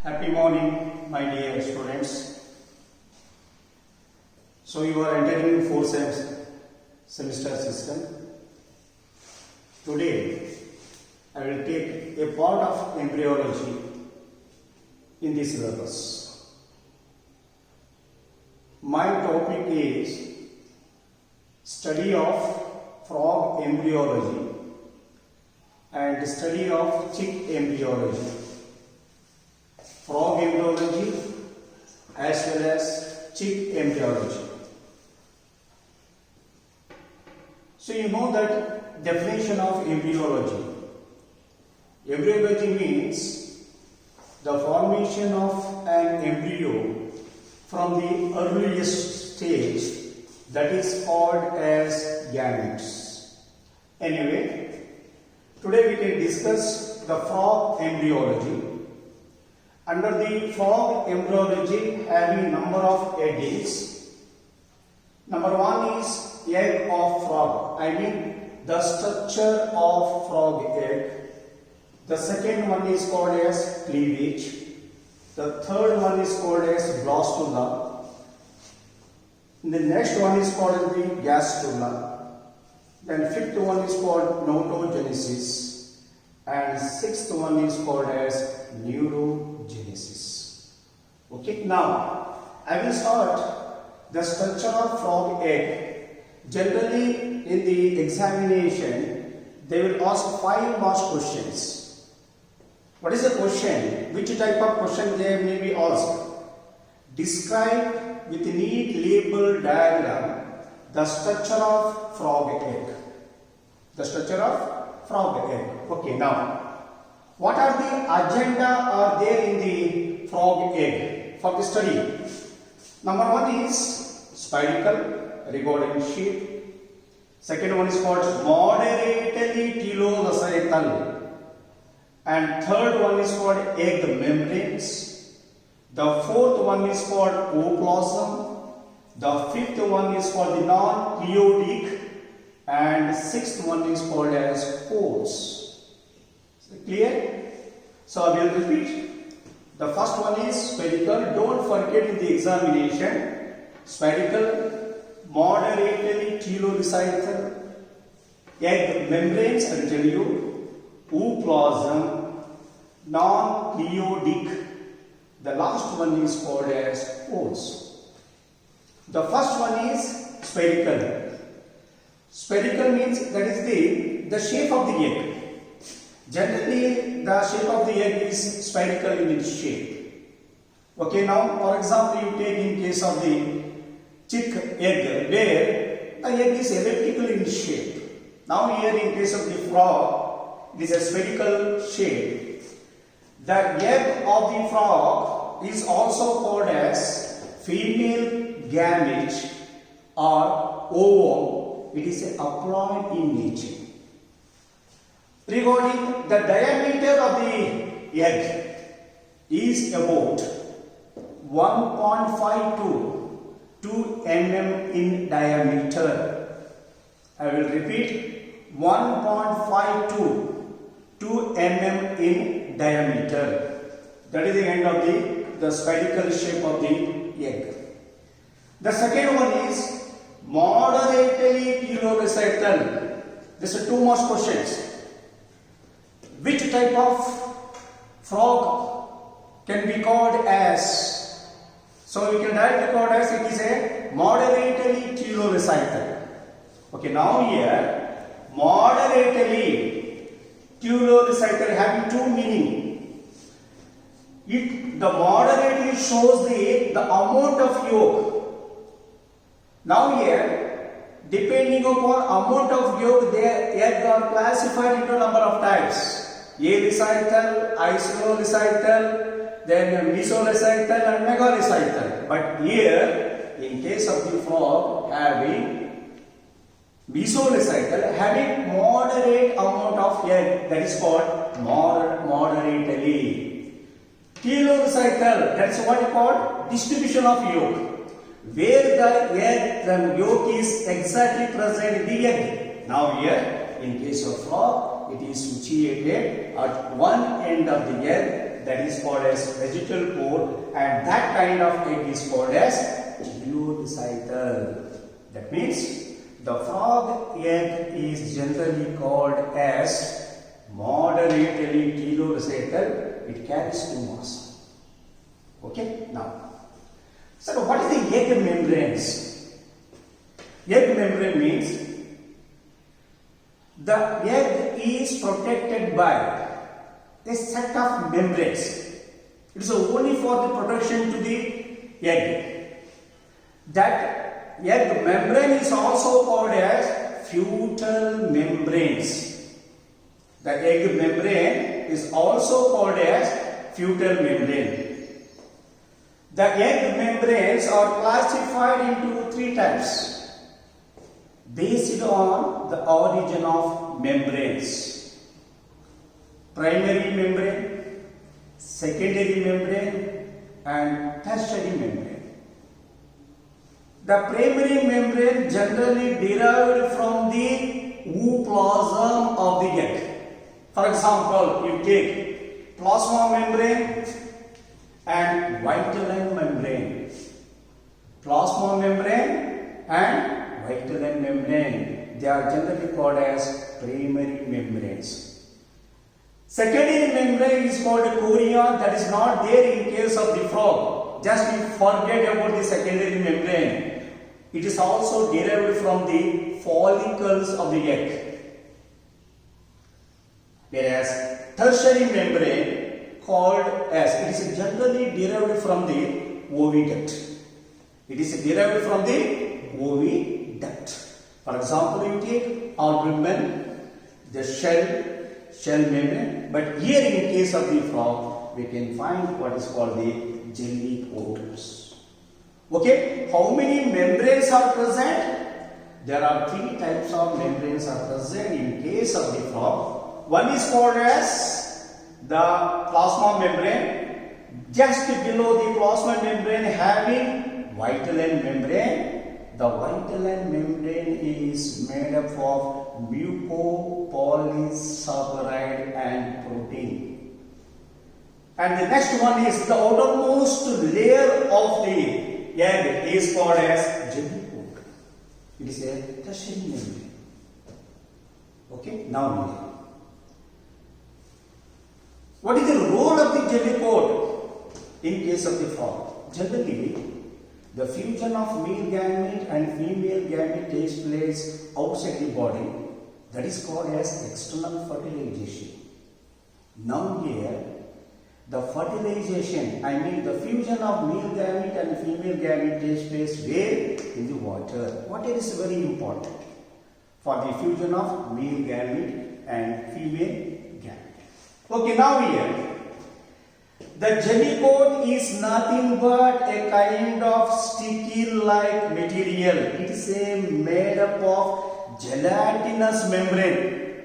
Happy morning, my dear students. So you are entering fourth semester system. Today, I will take a part of embryology in this syllabus. My topic is study of frog embryology and study of chick embryology. Frog embryology as well as chick embryology. So you know that definition of embryology. Embryology means the formation of an embryo from the earliest stage, that is called as gametes. Anyway, today we can discuss the frog embryology. Under the frog embryology having number of eggs. Number one is egg of frog, I mean the structure of frog egg. The second one is called as cleavage. The third one is called as blastula. The next one is called the gastrula. Then fifth one is called notogenesis. And sixth one is called as neurogenesis. Okay, now I will start the structure of frog egg. Generally in the examination they will ask 5 marks questions. What is the question? Which type of question they may be asked? Describe with neat label diagram the structure of frog egg. The structure of frog egg. Okay, now what are the agenda are there in the frog egg for the study? Number one is spherical regarding shape. Second one is called moderately telolocytal. And third one is called egg membranes. The fourth one is called ooplasm. The fifth one is called the non-pleotic. And sixth one is called as pores. Clear? So I will repeat. The first one is spherical. Don't forget in the examination. Spherical, moderately telolocytal, egg membranes, I will tell you. Ooplasm, non-pleotic. The last one is called as pores. The first one is spherical. Spherical means that is the shape of the egg. Generally, the shape of the egg is spherical in its shape. Okay, now for example, you take in case of the chick egg, where the egg is elliptical in shape. Now here in case of the frog, it is a spherical shape. The egg of the frog is also called as female gamete or ovum. It is haploid in nature. Regarding the diameter of the egg is about 1.5 to 2 mm in diameter. I will repeat, 1.5 to 2 mm in diameter. That is the end of the spherical shape of the egg. The second one is moderately telolocytal. This is 2 more questions. Which type of frog can be called as? So you can directly call as it is a moderately telolocytal. Okay, now here moderately telolocytal having 2 meaning. The moderately shows the amount of yolk. Now here, depending upon amount of yolk, their egg are classified into number of types. Arecytal, isorecytal, then mesorecital and megarecytal. But here, in case of the frog having mesorecital, having moderate amount of egg, that is called moderately. Telolocytal, that is what is called distribution of yolk. Where the egg, the yolk is exactly present in the egg. Now here, in case of frog, it is situated at one end of the egg that is called as vegetal coat, and that kind of egg is called as telodactyl. That means the frog egg is generally called as moderately telodactyl. It carries 2 marks. Okay, now, so what is the egg membranes? Egg membrane means the egg is protected by a set of membranes. It is only for the protection to the egg. That egg membrane is also called as feutal membranes. The egg membrane is also called as feutal membrane. The egg membranes are classified into 3 types based on the origin of membranes: primary membrane, secondary membrane, and tertiary membrane. The primary membrane generally derived from the ooplasm of the egg. For example, you take plasma membrane and vitelline membrane. Plasma membrane and vitelline membrane, they are generally called as primary membranes. Secondary membrane is called chorea, that is not there in case of the frog. Just you forget about the secondary membrane. It is also derived from the follicles of the egg. Whereas tertiary membrane called as, it is generally derived from the oviduct. It is derived from the oviduct. For example, you take albumen, the shell membrane, but here in case of the frog, we can find what is called the jelly coats. Okay, how many membranes are present? There are 3 types of membranes are present in case of the frog. One is called as the plasma membrane. Just below the plasma membrane having vitelline membrane. The vitelline membrane is made up of mucopolysaccharide and protein. And the next one is the outermost layer of the egg is called as jelly coat. It is a tertiary membrane. Okay, now what is the role of the jelly coat in case of the frog? Generally, the fusion of male gamete and female gamete takes place outside the body. That is called as external fertilization. Now here, the fertilization, I mean the fusion of male gamete and female gamete takes place where? In the water. Water is very important for the fusion of male gamete and female gamete. Okay, now here, the jelly coat is nothing but a kind of sticky-like material. It is made up of gelatinous membrane.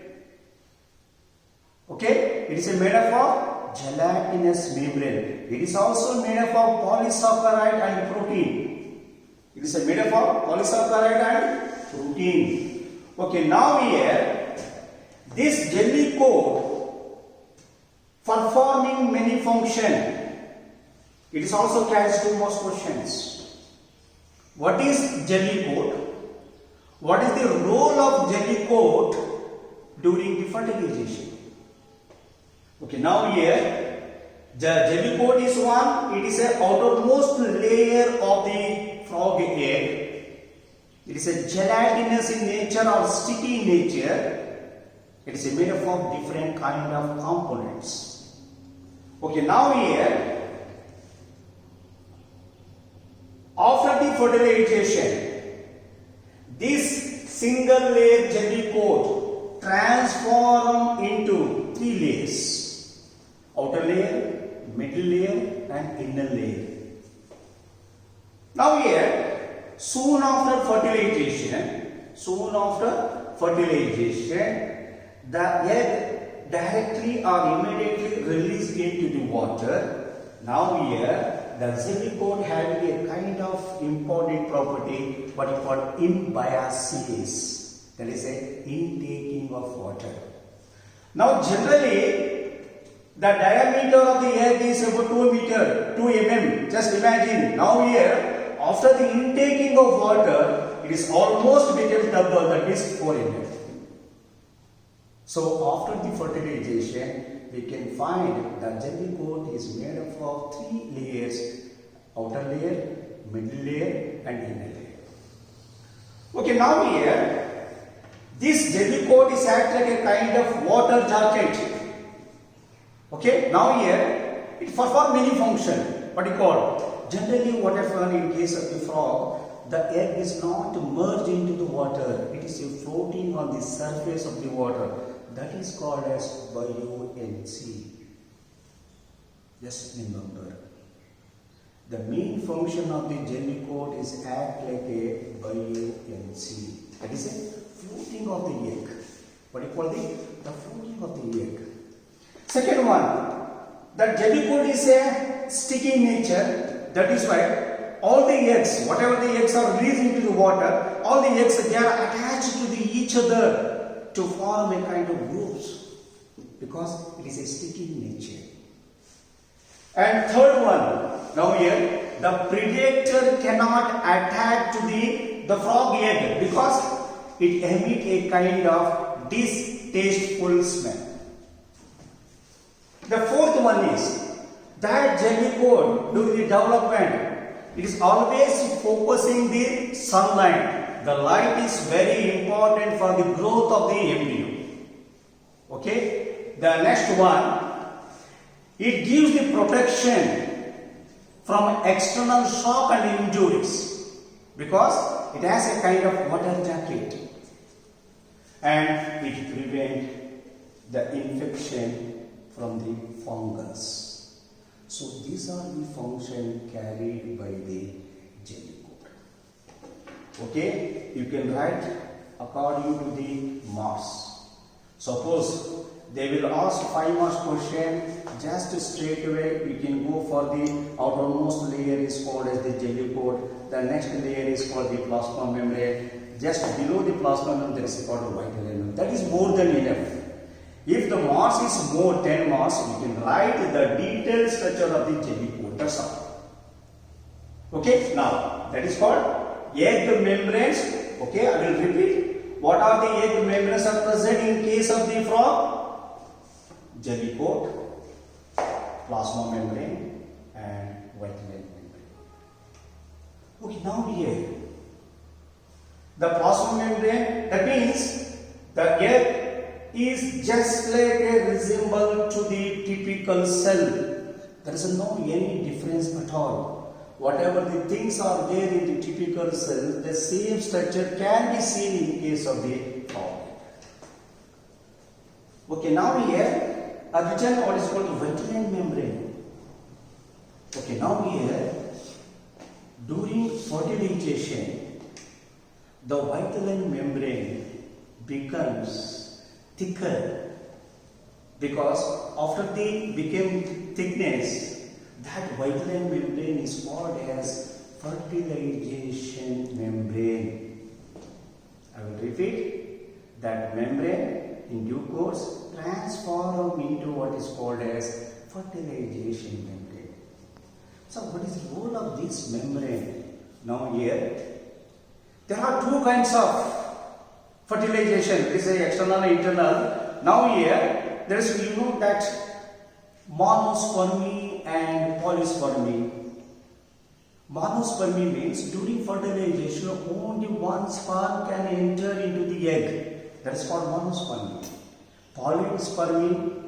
Okay, it is made up of gelatinous membrane. It is also made up of polysaccharide and protein. It is made up of polysaccharide and protein. Okay, now here, this jelly coat performing many functions. It is also carries 2 more questions. What is jelly coat? What is the role of jelly coat during the fertilization? Okay, now here the jelly coat is one. It is a outermost layer of the frog egg. It is a gelatinous in nature or sticky in nature. It is made up of different kind of components. Okay, now here, after the fertilization, this single layer jelly coat transform into 3 layers: outer layer, middle layer, and inner layer. Now here, soon after fertilization, the egg directly or immediately released into the water. Now here, the jelly coat having a kind of important property, what is called embyasis. That is a intaking of water. Now generally, The diameter of the egg is about 2 meter, 2 mm. Just imagine. Now here, after the intaking of water, it is almost become double, that is 4 mm. So after the fertilization, we can find the jelly coat is made up of 3 layers: outer layer, middle layer and inner layer. Okay, now here, this jelly coat is act like a kind of water jacket. Okay, now here it performs many functions. What you call? Generally, what happens in case of the frog, the egg is not merged into the water. It is floating on the surface of the water. That is called as buoyancy. Just remember, the main function of the jelly coat is act like a buoyancy. That is a floating of the egg. What do you call the floating of the egg? Second one, that jelly coat is a sticky in nature. That is why all the eggs, whatever the eggs are released into the water, all the eggs, they are attached to each other to form a kind of groups, because it is a sticky in nature. And third one, now here, the predator cannot attack to the frog egg because it emits a kind of distasteful smell. The fourth one is that jelly coat during the development, it is always focusing the sunlight. The light is very important for the growth of the embryo. Okay. The next one, it gives the protection from external shock and injuries because it has a kind of water jacket, and it prevents the infection from the fungus. So these are the functions carried by the jelly coat. Okay, you can write according to the marks. Suppose they will ask 5 marks question, just straight away you can go for the outermost layer is called as the jelly coat. The next layer is called the plasma membrane. Just below the plasma membrane there is called a vital element. That is more than enough. If the mass is more 10 mass, we can write the detailed structure of the jelly coat. That's all. Okay, now that is called egg membranes. Okay, I will repeat. What are the egg membranes are present in case of the frog? Jelly coat, plasma membrane and vital membrane. Okay, now here the plasma membrane, that means the egg is just like a resemble to the typical cell. There is no any difference at all. Whatever the things are there in the typical cell, the same structure can be seen in case of the frog. Okay, now here I've written what is called vitelline membrane. Okay, now here during fertilization, the vitelline membrane becomes thicker because after they became thickness, that vitelline membrane is called as fertilization membrane. I will repeat, that membrane in due course transform into what is called as fertilization membrane. So what is the role of this membrane? Now here there are two kinds of fertilization. This is external and internal. Now here there is, you know, that monospermy and polyspermy. Monospermy means during fertilization only one sperm can enter into the egg. That is called monospermy. Polyspermy,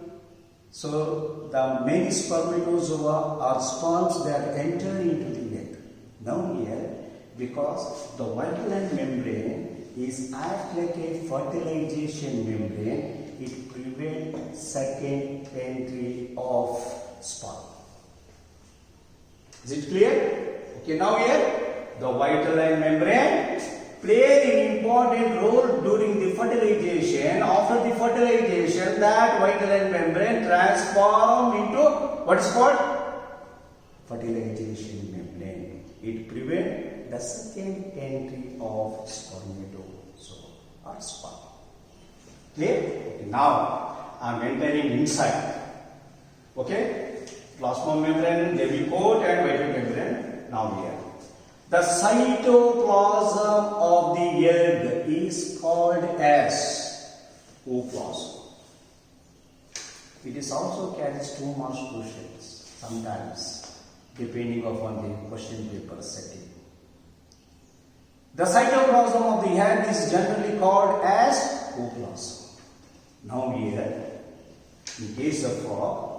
so the many spermatozoa or sperms that enter into the egg. Now here, because the vitelline membrane is act like a fertilization membrane, it prevents second entry of sperm. Is it clear? Okay, now here the vitelline membrane plays an important role during the fertilization. After the fertilization, that vitelline membrane transforms into what is called fertilization membrane. It prevents the second entry of spermatozoa or sperm. Clear? Okay, now I am entering inside. Okay, plasma membrane, they will coat and vital membrane. Now here, the cytoplasm of the egg is called as ooplasm. It is also carries 2 marks questions sometimes, depending upon the question paper setting. The cytoplasm of the egg is generally called as ooplasm. Now here, in case of frog,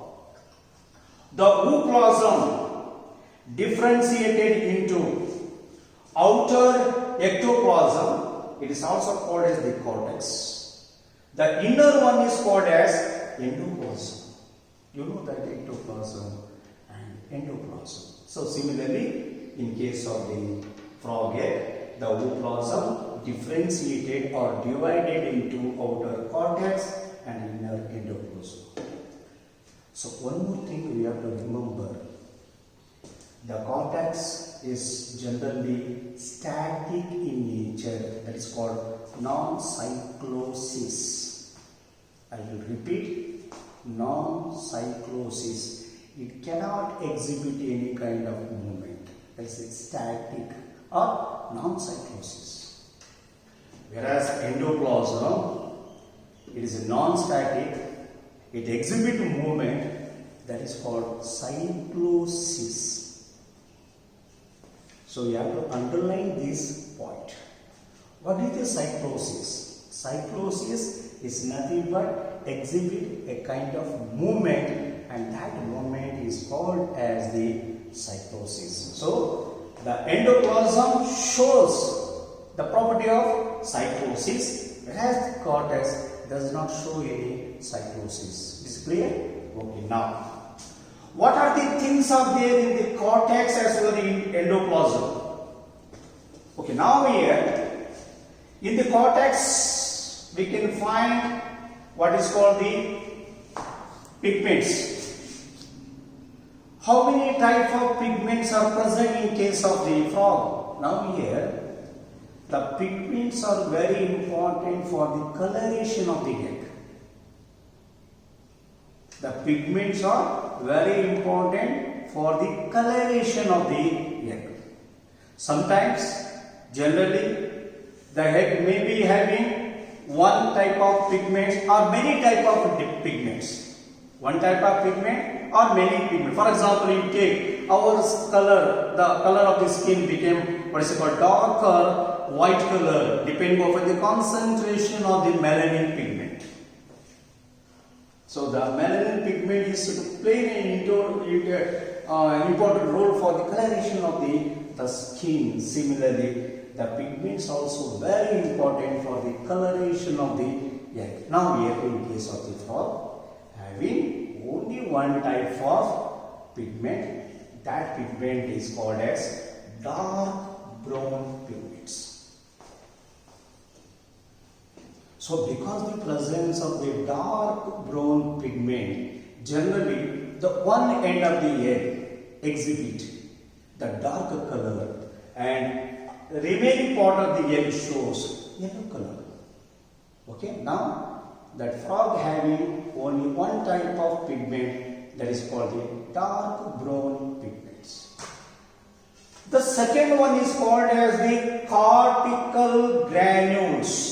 the ooplasm differentiated into outer ectoplasm. It is also called as the cortex. The inner one is called as endoplasm. You know that ectoplasm and endoplasm. So similarly, in case of the frog egg, the ooplasm differentiated or divided into outer cortex and inner endoplasm. So one more thing we have to remember, the cortex is generally static in nature, that is called non-cyclosis. I will repeat, non-cyclosis. It cannot exhibit any kind of movement, that is static or non-cyclosis. Whereas endoplasm, it is a non-static, it exhibits movement, that is called cyclosis. So you have to underline this point. What is the cyclosis? Cyclosis is nothing but exhibit a kind of movement, and that movement is called as the cyclosis. So the endoplasm shows the property of cyclosis, whereas the cortex does not show any cyclosis. Is clear? Okay, now what are the things are there in the cortex as well as in endoplasm? Okay, now here in the cortex we can find what is called the pigments. How many type of pigments are present in case of the frog? Now here the pigments are very important for the coloration of the egg. The pigments are very important for the coloration of the egg. Sometimes, generally, the egg may be having one type of pigments or many type of pigments. One type of pigment or many pigments. For example, you take our color, the color of the skin became what is called darker white color depending upon the concentration of the melanin pigment. So the melanin pigment is to play an important role for the coloration of the skin. Similarly, the pigments also very important for the coloration of the egg. Now here in case of the frog, having only one type of pigment, that pigment is called as dark brown pigments. So because the presence of the dark brown pigment, generally the one end of the egg exhibit the darker color and the remaining part of the egg shows yellow color. Okay, now that frog having only one type of pigment, that is called the dark brown pigments. The second one is called as the cortical granules.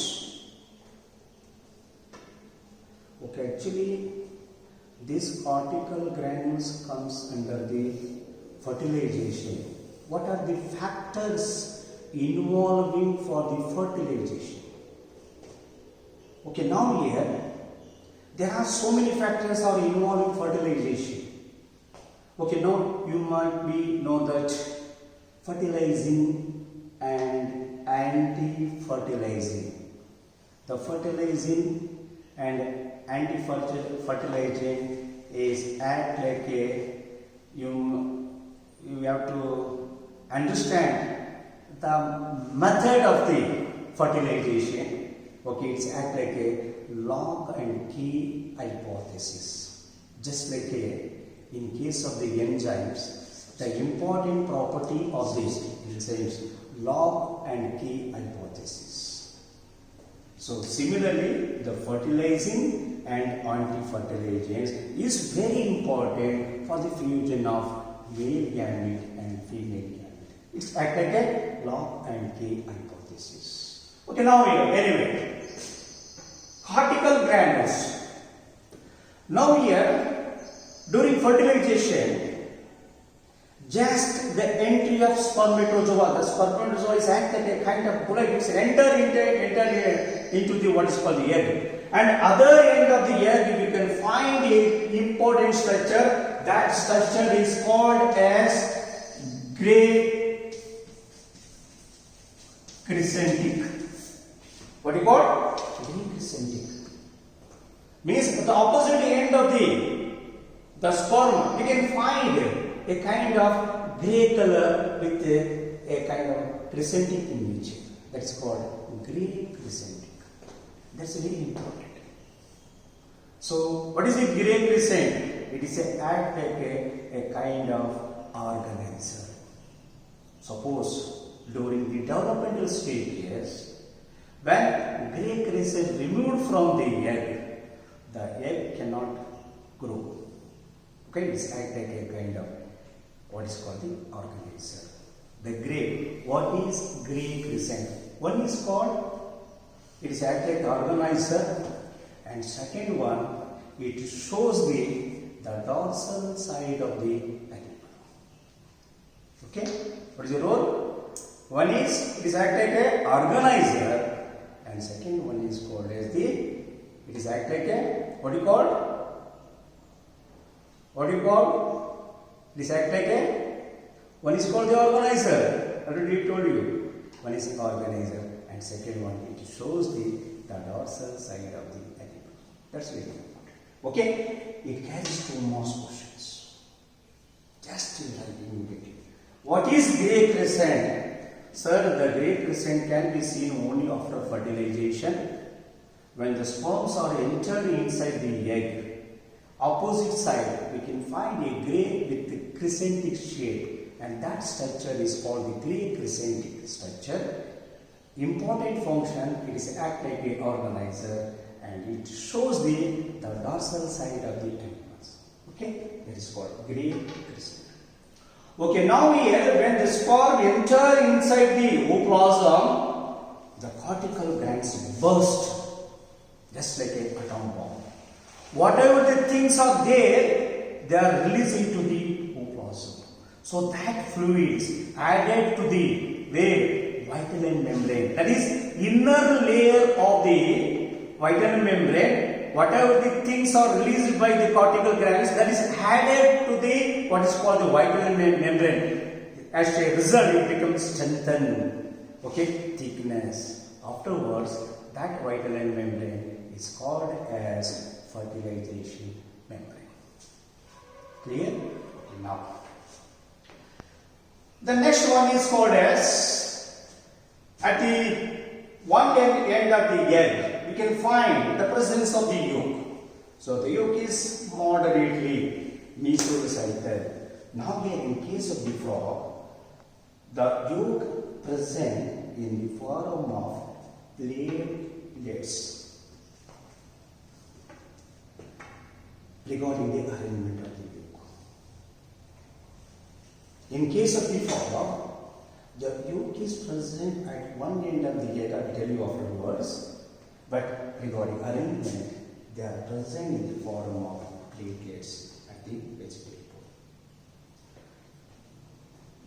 Okay, actually this cortical granules comes under the fertilization. What are the factors involving for the fertilization? Okay, now here there are so many factors are involved in fertilization. Okay, now you might know that fertilizing and anti-fertilizing. The fertilizing and anti-fertilizing is act like a you have to understand the method of the fertilization. Okay, it's act like a log and key hypothesis. Just like in case of the enzymes, the important property of these enzymes, log and key hypothesis. So similarly, the fertilizing and anti-fertilizers is very important for the fusion of male gamete and female gamete. It's act like a lock and key hypothesis. Okay, now here, anyway, cortical granules. Now here, during fertilization, just the entry of spermatozoa, the spermatozoa is act like a kind of bullet, it's enter into the what is called the egg. And other end of the egg, you can find a important structure. That structure is called as gray crescentic. What do you call? Gray crescentic. Means at the opposite end of the sperm, you can find a kind of gray color with a kind of crescentic in nature. That's called gray crescentic. That's very important. So, what is a gray crescent? It is a kind of organizer. Suppose during the developmental stages, when gray crescent removed from the egg cannot grow. Okay, it's act like a kind of what is called the organizer. The gray. What is gray crescent? One is called, it is act like organizer, and second one, it shows the dorsal side of the animal. Okay, what is the role? One is, it is act like a organizer, and second one is called as it is act like a, what do you call? What do you call? It is act like a, one is called the organizer. I already told you. One is the organizer, and second one, it shows the dorsal side of the animal. That's very important. Okay, it carries 2 more questions. Just write immediately. What is gray crescent? Sir, the gray crescent can be seen only after fertilization. When the sperms are entered inside the egg, opposite side we can find a gray with the crescentic shape, and that structure is called the gray crescentic structure. Important function, it is act like a organizer, and it shows the dorsal side of the animals. Okay, that is called gray crescent. Okay, now here when the sperm enter inside the ooplasm, the cortical glands burst just like an atom bomb. Whatever the things are there, they are released into the ooplasm. So that fluids added to the vitelline membrane, that is inner layer of the vitelline membrane, whatever the things are released by the cortical granules, that is added to the what is called the vitelline membrane. As a result, it becomes strengthened, okay, thickness. Afterwards, that vitelline membrane is called as fertilization membrane. Clear? Now, the next one is called as, at the one end of the egg, we can find the presence of the yolk. So the yolk is moderately mesocyted. Now here in case of the frog, the yolk present in the form of platelets. Regarding the arrangement of the yolk. In case of the frog, the yolk is present at one end of the egg, I will tell you afterwards, but regarding arrangement, they are present in the form of platelets at the vegetable pole.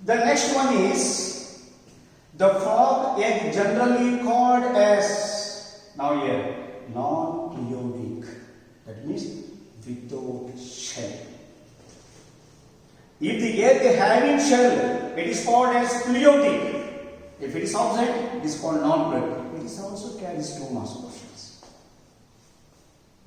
The next one is the frog egg, generally called as, now here, non-pleoidic, that means without shell. If the egg having shell, it is called as pleoidic. If it is absent, it is called non-pleoidic. It is also carries 2 mass questions.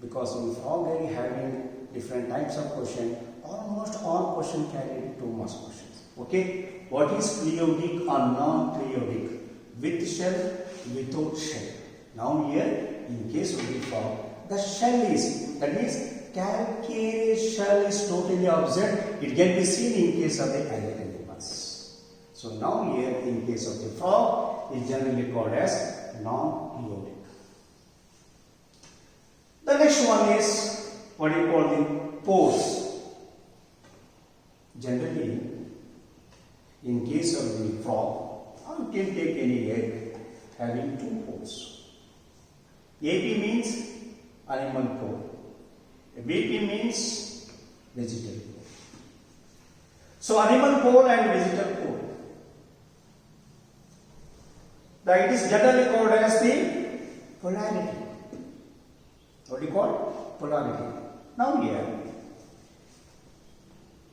Because in frog egg having different types of question, almost all question carry 2 mass questions. Okay, what is pleoidic or non-pleoidic? With shell, without shell. Now here, in case of the frog, the shell is, that means calcareous shell is totally absent. It can be seen in case of the allied animals. So now here in case of the frog is generally called as non-pleoidic. next one is what you call the pores. Generally, in case of the frog, you can take any egg having two pores. AP means animal pore. BP means vegetal pore. So animal pore and vegetal pore. It is generally called as the polarity. What do you call? Polarity. Now here,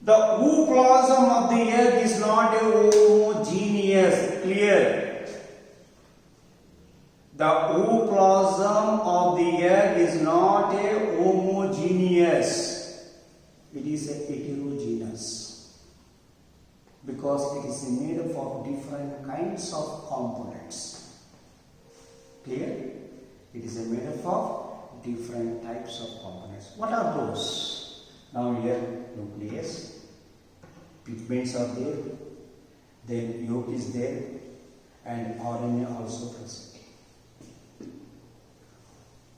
the ooplasm of the egg is not a homogeneous. Clear? The ooplasm of the egg is not a homogeneous. It is a heterogeneous, because it is made up of different kinds of components. Clear? It is made up of different types of components. What are those? Now here, nucleus, pigments are there, then yolk is there, and RNA also present.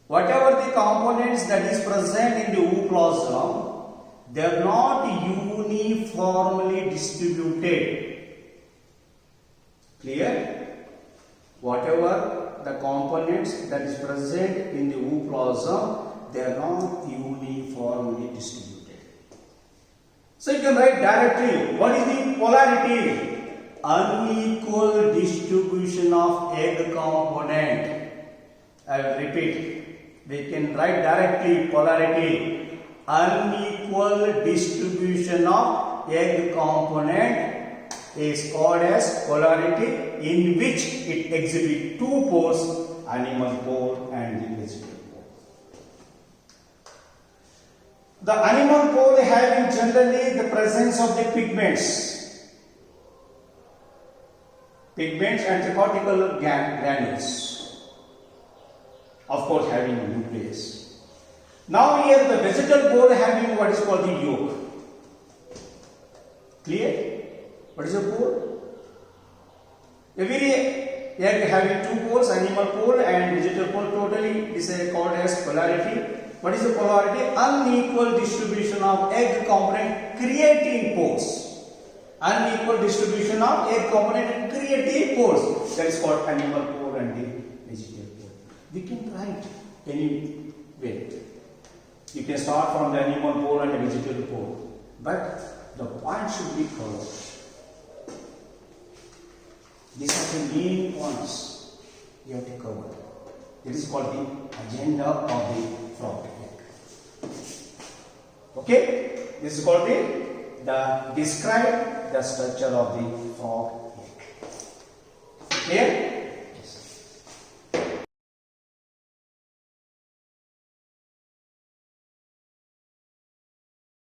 Whatever the components that is present in the ooplasm, they are not uniformly distributed. Clear? Whatever the components that is present in the ooplasm, they are not uniformly distributed. So you can write directly, what is the polarity? Unequal distribution of egg component. I will repeat. We can write directly polarity. Unequal distribution of egg component is called as polarity, in which it exhibits two pores, animal pore and the vegetable pore. The animal pore having generally the presence of the pigments and cortical granules. Of course, having a nucleus. Now here the vegetal pore having what is called the yolk. Clear? What is a pore? Every egg having two pores, animal pore and vegetal pore, totally is called as polarity. What is the polarity? Unequal distribution of egg component creating pores. Unequal distribution of egg component creating pores. That is called animal pore and the vegetal pore. We can write any way. You can start from the animal pore and the vegetal pore, but the point should be covered. These are the main points you have to cover. It is called the agenda of the frog egg. Okay? This is called the describe the structure of the frog egg.